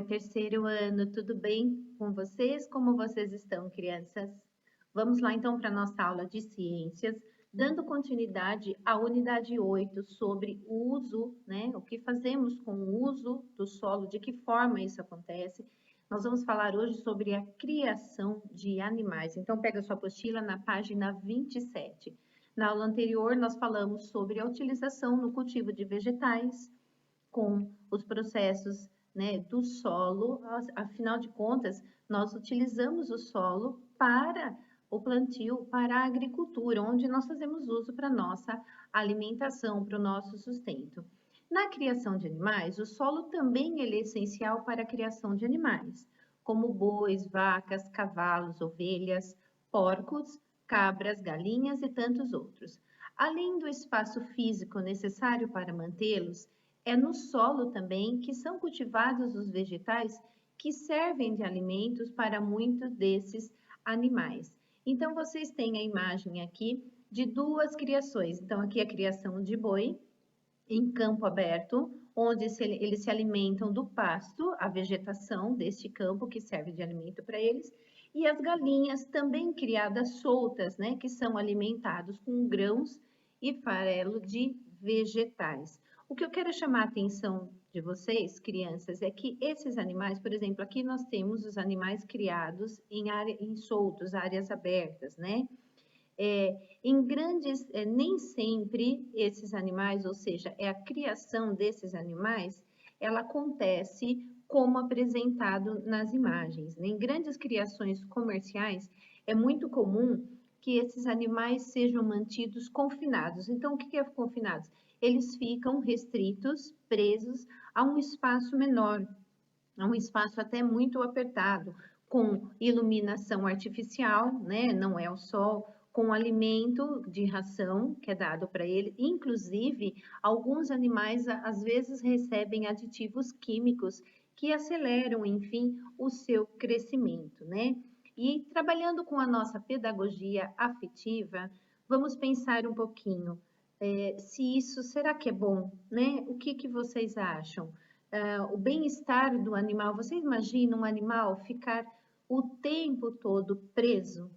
terceiro ano, tudo bem com vocês? Como vocês estão, crianças? Vamos lá então para a nossa aula de ciências, dando continuidade à unidade 8 sobre o uso, né? O que fazemos com o uso do solo, de que forma isso acontece. Nós vamos falar hoje sobre a criação de animais. Então, pega a sua apostila na página 27. Na aula anterior, nós falamos sobre a utilização no cultivo de vegetais, com os processos, né, do solo. Afinal de contas, nós utilizamos o solo para o plantio, para a agricultura, onde nós fazemos uso para nossa alimentação, para o nosso sustento. Na criação de animais, o solo também é essencial para a criação de animais, como bois, vacas, cavalos, ovelhas, porcos, cabras, galinhas e tantos outros. Além do espaço físico necessário para mantê-los, é no solo também que são cultivados os vegetais que servem de alimentos para muitos desses animais. Então, vocês têm a imagem aqui de duas criações. Então, aqui a criação de boi em campo aberto, onde eles se alimentam do pasto, a vegetação deste campo que serve de alimento para eles, e as galinhas também criadas soltas, né, que são alimentados com grãos e farelo de vegetais. O que eu quero chamar a atenção de vocês, crianças, é que esses animais, por exemplo, aqui nós temos os animais criados em soltos, áreas abertas, né? Em grandes, nem sempre esses animais, ou seja, a criação desses animais, ela acontece como apresentado nas imagens, né? Em grandes criações comerciais, é muito comum que esses animais sejam mantidos confinados. Então, o que é confinados? Eles ficam restritos, presos a um espaço menor, a um espaço até muito apertado, com iluminação artificial, né? Não é o sol, com alimento de ração que é dado para ele. Inclusive, alguns animais às vezes recebem aditivos químicos que aceleram, enfim, o seu crescimento, né? E trabalhando com a nossa pedagogia afetiva, vamos pensar um pouquinho se isso será que é bom, né? O que vocês acham? O bem-estar do animal, vocês imaginam um animal ficar o tempo todo preso,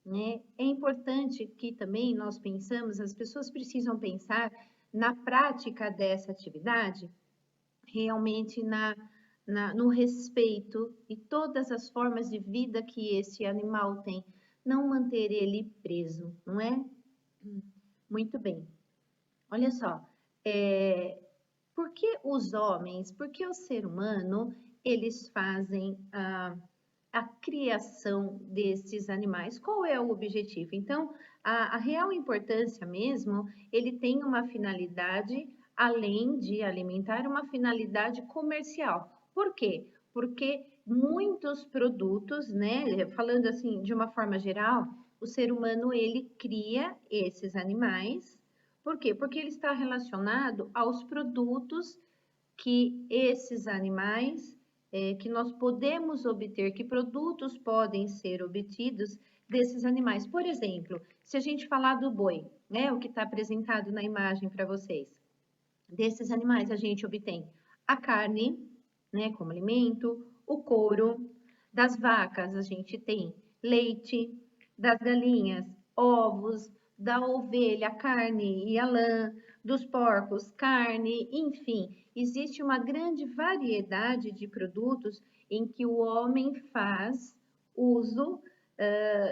né? É importante que também nós pensamos, as pessoas precisam pensar na prática dessa atividade, realmente no respeito e todas as formas de vida que esse animal tem, não manter ele preso, não é? Muito bem. Olha só, por que os homens, por que o ser humano, eles fazem a criação desses animais? Qual é o objetivo? Então, a real importância mesmo, ele tem uma finalidade, além de alimentar, uma finalidade comercial. Por quê? Porque muitos produtos, né, falando assim de uma forma geral, o ser humano, ele cria esses animais. Por quê? Porque ele está relacionado aos produtos que esses animais, que nós podemos obter, que produtos podem ser obtidos desses animais. Por exemplo, se a gente falar do boi, né, o que está apresentado na imagem para vocês, desses animais a gente obtém a carne, né, como alimento, o couro, das vacas a gente tem leite, das galinhas, ovos, da ovelha, carne e a lã, dos porcos, carne, enfim, existe uma grande variedade de produtos em que o homem faz uso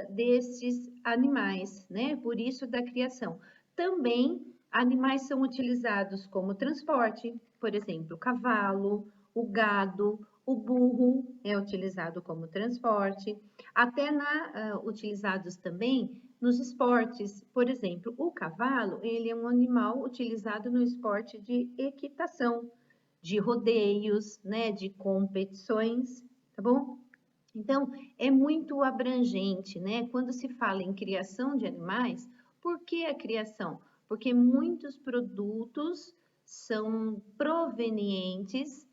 desses animais, né? Por isso da criação. Também animais são utilizados como transporte, por exemplo, o cavalo, o gado, o burro é utilizado como transporte, até utilizados também nos esportes. Por exemplo, o cavalo, ele é um animal utilizado no esporte de equitação, de rodeios, né, de competições, tá bom? Então, é muito abrangente, né? Quando se fala em criação de animais, por que a criação? Porque muitos produtos são provenientes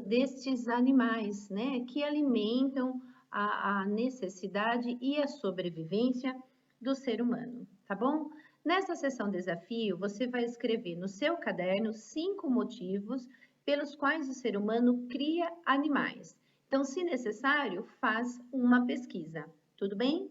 destes animais, né? Que alimentam a necessidade e a sobrevivência do ser humano, tá bom? Nessa sessão desafio, você vai escrever no seu caderno 5 motivos pelos quais o ser humano cria animais. Então, se necessário, faz uma pesquisa. Tudo bem?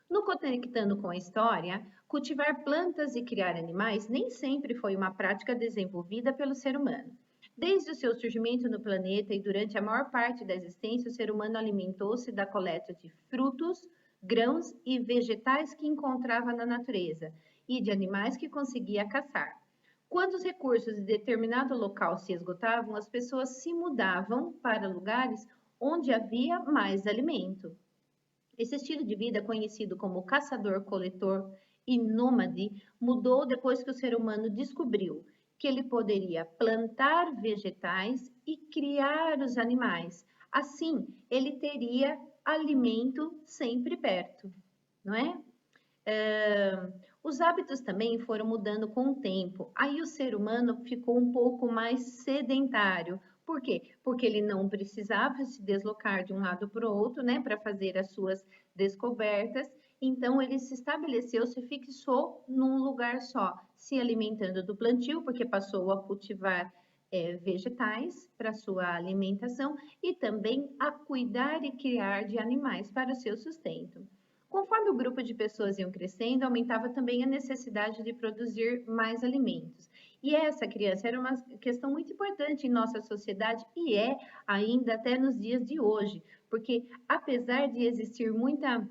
No Conectando com a História, cultivar plantas e criar animais nem sempre foi uma prática desenvolvida pelo ser humano. Desde o seu surgimento no planeta e durante a maior parte da existência, o ser humano alimentou-se da coleta de frutos, grãos e vegetais que encontrava na natureza e de animais que conseguia caçar. Quando os recursos de determinado local se esgotavam, as pessoas se mudavam para lugares onde havia mais alimento. Esse estilo de vida, conhecido como caçador-coletor e nômade, mudou depois que o ser humano descobriu que ele poderia plantar vegetais e criar os animais. Assim, ele teria alimento sempre perto, não é? Os hábitos também foram mudando com o tempo. Aí o ser humano ficou um pouco mais sedentário. Por quê? Porque ele não precisava se deslocar de um lado para o outro, né, para fazer as suas descobertas. Então ele se estabeleceu, se fixou num lugar só, se alimentando do plantio, porque passou a cultivar vegetais para sua alimentação e também a cuidar e criar de animais para seu sustento. Conforme o grupo de pessoas iam crescendo, aumentava também a necessidade de produzir mais alimentos. E essa criança era uma questão muito importante em nossa sociedade e é ainda até nos dias de hoje, porque apesar de existir muita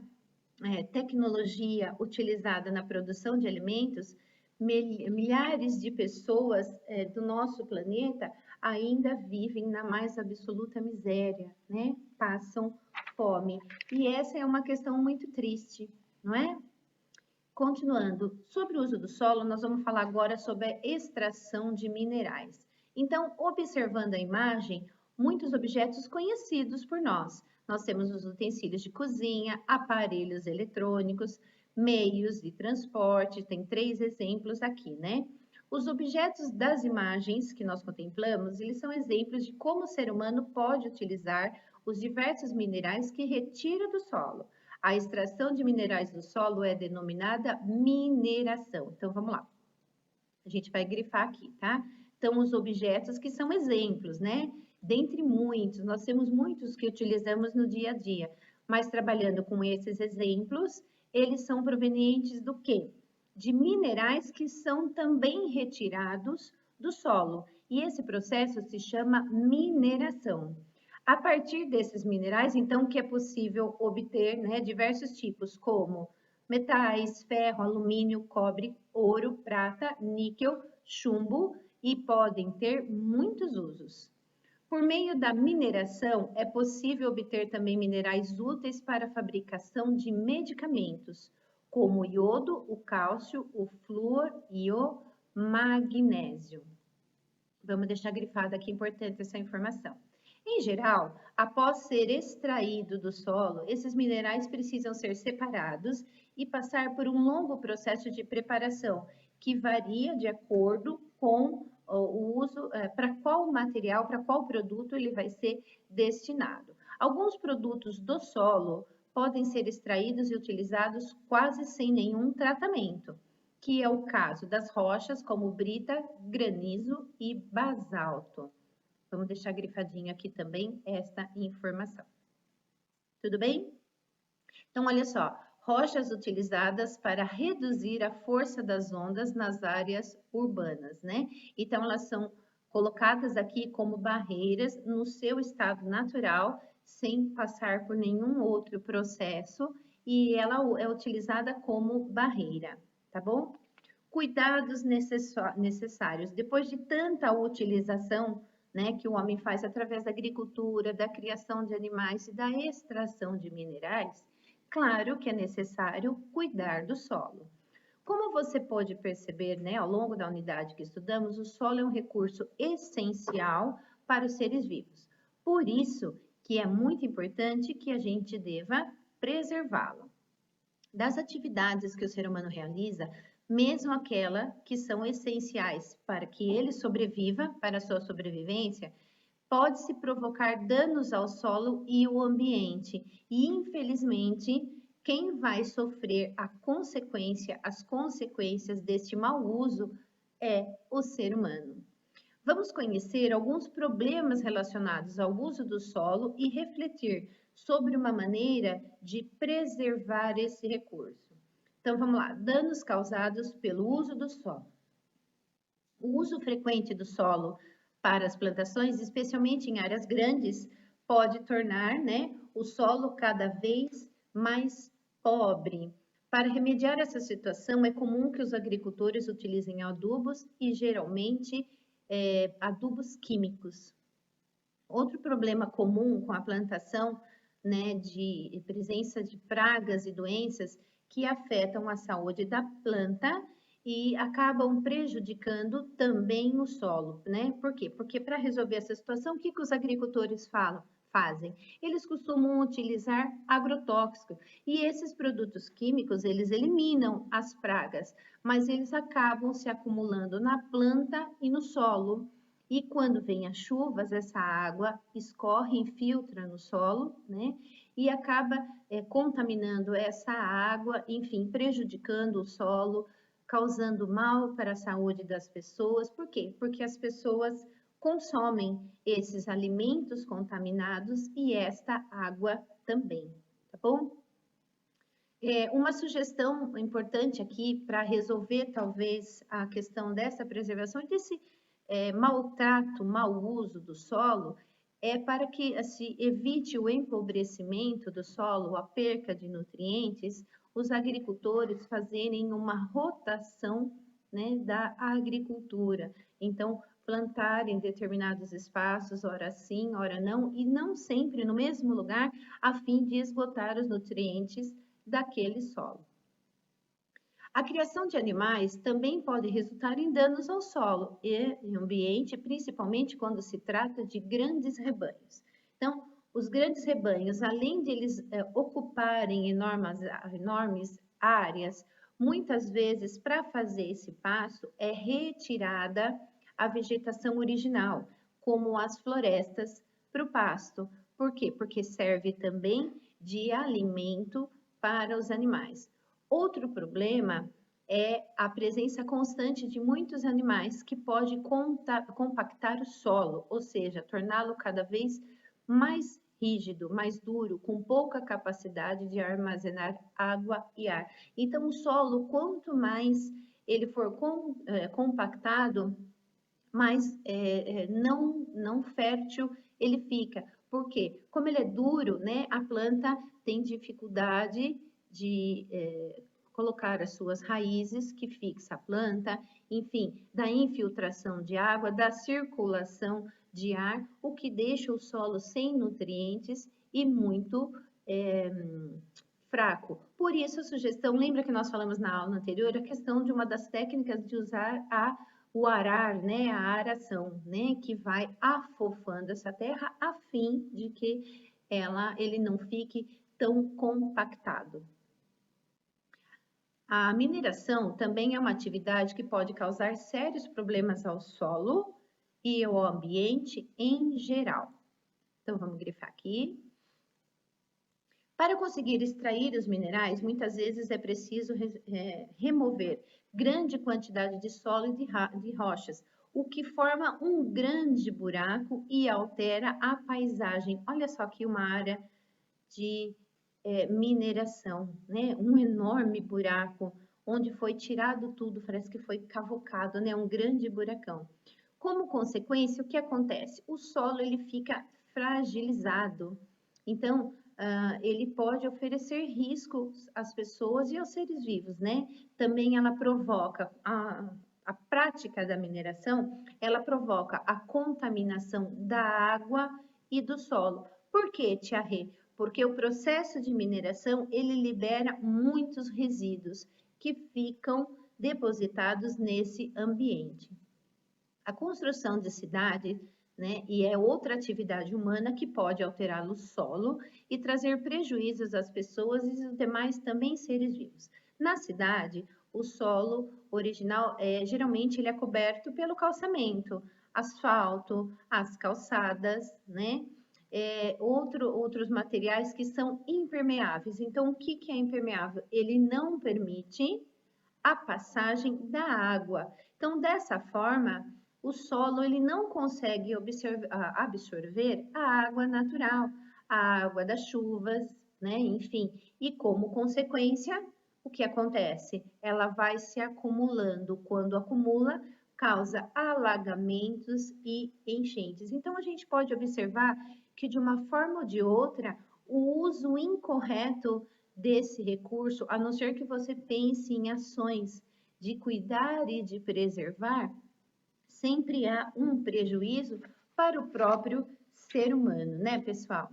tecnologia utilizada na produção de alimentos, milhares de pessoas do nosso planeta ainda vivem na mais absoluta miséria, né? Passam fome. E essa é uma questão muito triste, não é? Continuando, sobre o uso do solo, nós vamos falar agora sobre a extração de minerais. Então, observando a imagem, muitos objetos conhecidos por nós. Nós temos os utensílios de cozinha, aparelhos eletrônicos, meios de transporte, tem 3 exemplos aqui, né? Os objetos das imagens que nós contemplamos, eles são exemplos de como o ser humano pode utilizar os diversos minerais que retira do solo. A extração de minerais do solo é denominada mineração. Então, vamos lá. A gente vai grifar aqui, tá? Então, os objetos que são exemplos, né? Dentre muitos, nós temos muitos que utilizamos no dia a dia, mas trabalhando com esses exemplos, eles são provenientes do quê? De minerais que são também retirados do solo. E esse processo se chama mineração. A partir desses minerais, então, que é possível obter, né, diversos tipos, como metais, ferro, alumínio, cobre, ouro, prata, níquel, chumbo e podem ter muitos usos. Por meio da mineração, é possível obter também minerais úteis para a fabricação de medicamentos, como o iodo, o cálcio, o flúor e o magnésio. Vamos deixar grifada aqui, importante essa informação. Em geral, após ser extraído do solo, esses minerais precisam ser separados e passar por um longo processo de preparação, que varia de acordo com o uso, para qual material, para qual produto ele vai ser destinado. Alguns produtos do solo podem ser extraídos e utilizados quase sem nenhum tratamento, que é o caso das rochas como brita, granizo e basalto. Vamos deixar grifadinho aqui também esta informação. Tudo bem? Então, olha só, rochas utilizadas para reduzir a força das ondas nas áreas urbanas, né? Então, elas são colocadas aqui como barreiras no seu estado natural, sem passar por nenhum outro processo, e ela é utilizada como barreira, tá bom? Cuidados necessários. Depois de tanta utilização, né, que o homem faz através da agricultura, da criação de animais e da extração de minerais, claro que é necessário cuidar do solo. Como você pode perceber, né, ao longo da unidade que estudamos, o solo é um recurso essencial para os seres vivos. Por isso que é muito importante que a gente deva preservá-lo. Das atividades que o ser humano realiza, mesmo aquelas que são essenciais para que ele sobreviva, para a sua sobrevivência, pode-se provocar danos ao solo e ao ambiente. E, infelizmente, quem vai sofrer as consequências deste mau uso é o ser humano. Vamos conhecer alguns problemas relacionados ao uso do solo e refletir sobre uma maneira de preservar esse recurso. Então, vamos lá. Danos causados pelo uso do solo. O uso frequente do solo para as plantações, especialmente em áreas grandes, pode tornar, né, o solo cada vez mais pobre. Para remediar essa situação, é comum que os agricultores utilizem adubos e, geralmente, adubos químicos. Outro problema comum com a plantação, né, de presença de pragas e doenças que afetam a saúde da planta e acabam prejudicando também o solo, né? Por quê? Porque para resolver essa situação, o que os agricultores fazem? Eles costumam utilizar agrotóxico e esses produtos químicos, eles eliminam as pragas, mas eles acabam se acumulando na planta e no solo. E quando vem as chuvas, essa água escorre, infiltra no solo, né? E acaba contaminando essa água, enfim, prejudicando o solo, causando mal para a saúde das pessoas. Por quê? Porque as pessoas consomem esses alimentos contaminados e esta água também, tá bom? Uma sugestão importante aqui para resolver talvez a questão dessa preservação e desse maltrato, mau uso do solo, é para que se evite o empobrecimento do solo, a perca de nutrientes, os agricultores fazerem uma rotação, né, da agricultura. Então, plantar em determinados espaços, ora sim, ora não, e não sempre no mesmo lugar, a fim de esgotar os nutrientes daquele solo. A criação de animais também pode resultar em danos ao solo e ambiente, principalmente quando se trata de grandes rebanhos. Então, os grandes rebanhos, além de eles ocuparem enormes áreas, muitas vezes para fazer esse passo é retirada a vegetação original, como as florestas, para o pasto. Por quê? Porque serve também de alimento para os animais. Outro problema é a presença constante de muitos animais que pode compactar o solo, ou seja, torná-lo cada vez mais rígido, mais duro, com pouca capacidade de armazenar água e ar. Então, o solo, quanto mais ele for compactado, mais não fértil ele fica. Por quê? Como ele é duro, né, a planta tem dificuldade de colocar as suas raízes, que fixa a planta, enfim, da infiltração de água, da circulação de ar, o que deixa o solo sem nutrientes e muito fraco. Por isso, a sugestão, lembra que nós falamos na aula anterior, a questão de uma das técnicas de usar o arar, né, a aração, né, que vai afofando essa terra a fim de que ele não fique tão compactado. A mineração também é uma atividade que pode causar sérios problemas ao solo e ao ambiente em geral. Então, vamos grifar aqui. Para conseguir extrair os minerais, muitas vezes é preciso remover grande quantidade de solo e de rochas, o que forma um grande buraco e altera a paisagem. Olha só aqui uma área de mineração, né? Um enorme buraco, onde foi tirado tudo, parece que foi cavocado, né? Um grande buracão. Como consequência, o que acontece? O solo ele fica fragilizado. Então, ele pode oferecer riscos às pessoas e aos seres vivos, né? Também ela provoca a prática da mineração, ela provoca a contaminação da água e do solo. Por quê, Tia Rê? Porque o processo de mineração, ele libera muitos resíduos que ficam depositados nesse ambiente. A construção de cidades, né, e é outra atividade humana que pode alterar o solo e trazer prejuízos às pessoas e aos demais também seres vivos. Na cidade, o solo original, geralmente, ele é coberto pelo calçamento, asfalto, as calçadas, né? Outros materiais que são impermeáveis. Então, o que é impermeável? Ele não permite a passagem da água. Então, dessa forma, o solo ele não consegue absorver a água natural, a água das chuvas, né? Enfim, e como consequência, o que acontece? Ela vai se acumulando. Quando acumula, causa alagamentos e enchentes. Então, a gente pode observar que, de uma forma ou de outra, o uso incorreto desse recurso, a não ser que você pense em ações de cuidar e de preservar, sempre há um prejuízo para o próprio ser humano, né, pessoal?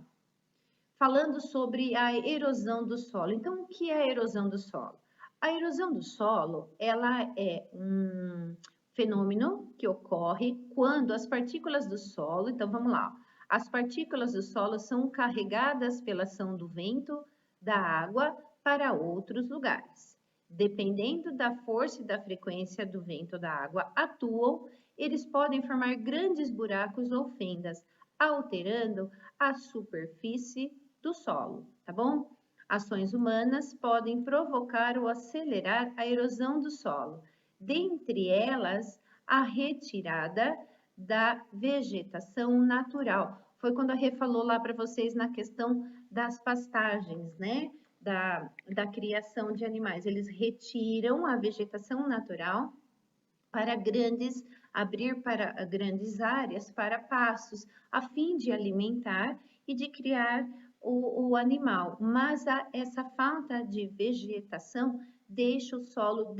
Falando sobre a erosão do solo. Então, o que é a erosão do solo? A erosão do solo, ela é um fenômeno que ocorre quando as partículas do solo, então vamos lá, as partículas do solo são carregadas pela ação do vento, da água para outros lugares. Dependendo da força e da frequência do vento ou da água atuam, eles podem formar grandes buracos ou fendas, alterando a superfície do solo, tá bom? Ações humanas podem provocar ou acelerar a erosão do solo, dentre elas a retirada da vegetação natural. Foi quando a Rê falou lá para vocês na questão das pastagens, né? Da criação de animais. Eles retiram a vegetação natural para abrir para grandes áreas para pastos, a fim de alimentar e de criar o animal. Mas essa falta de vegetação deixa o solo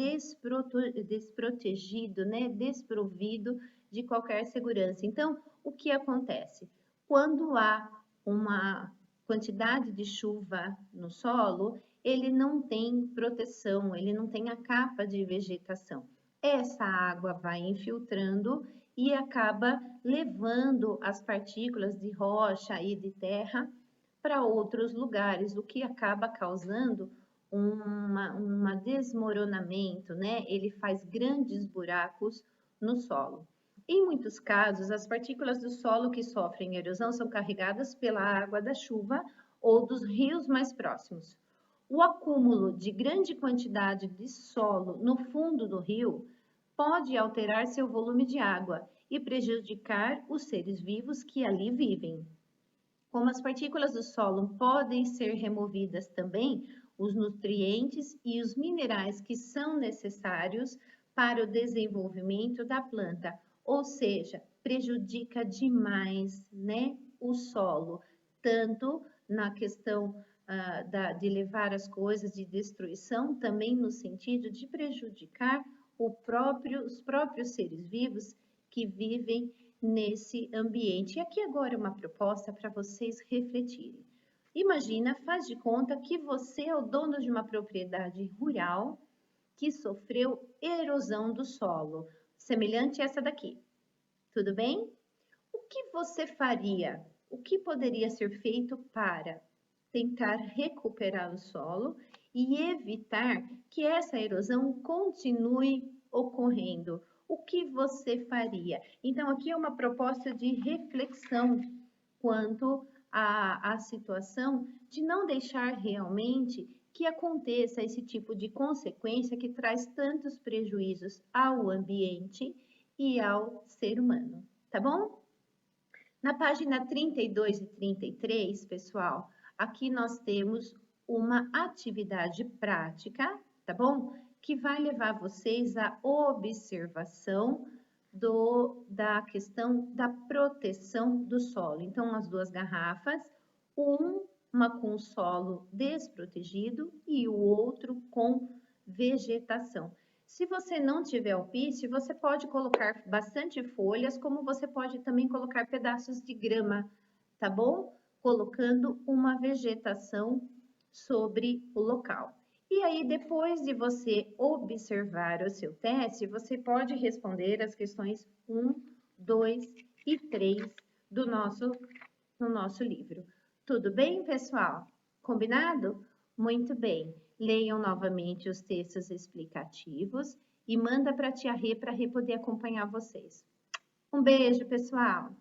desprotegido, né? Desprovido de qualquer segurança. Então, o que acontece? Quando há uma quantidade de chuva no solo, ele não tem proteção, ele não tem a capa de vegetação. Essa água vai infiltrando e acaba levando as partículas de rocha e de terra para outros lugares, o que acaba causando um desmoronamento, né? Ele faz grandes buracos no solo. Em muitos casos, as partículas do solo que sofrem erosão são carregadas pela água da chuva ou dos rios mais próximos. O acúmulo de grande quantidade de solo no fundo do rio pode alterar seu volume de água e prejudicar os seres vivos que ali vivem. Como as partículas do solo podem ser removidas também, os nutrientes e os minerais que são necessários para o desenvolvimento da planta, ou seja, prejudica demais, né, o solo, tanto na questão de levar as coisas de destruição, também no sentido de prejudicar os próprios seres vivos que vivem nesse ambiente. E aqui agora uma proposta para vocês refletirem. Imagina, faz de conta que você é o dono de uma propriedade rural que sofreu erosão do solo, semelhante a essa daqui. Tudo bem? O que você faria? O que poderia ser feito para tentar recuperar o solo e evitar que essa erosão continue ocorrendo? O que você faria? Então, aqui é uma proposta de reflexão quanto à situação de não deixar realmente que aconteça esse tipo de consequência que traz tantos prejuízos ao ambiente e ao ser humano, tá bom? Na página 32 e 33, pessoal, aqui nós temos uma atividade prática, tá bom? Que vai levar vocês à observação da questão da proteção do solo. Então, as duas garrafas, uma com solo desprotegido e o outro com vegetação. Se você não tiver alpiste, você pode colocar bastante folhas, como você pode também colocar pedaços de grama, tá bom? Colocando uma vegetação sobre o local. E aí, depois de você observar o seu teste, você pode responder as questões 1, 2 e 3 do nosso livro. Tudo bem, pessoal? Combinado? Muito bem. Leiam novamente os textos explicativos e manda para a tia Rê para poder acompanhar vocês. Um beijo, pessoal!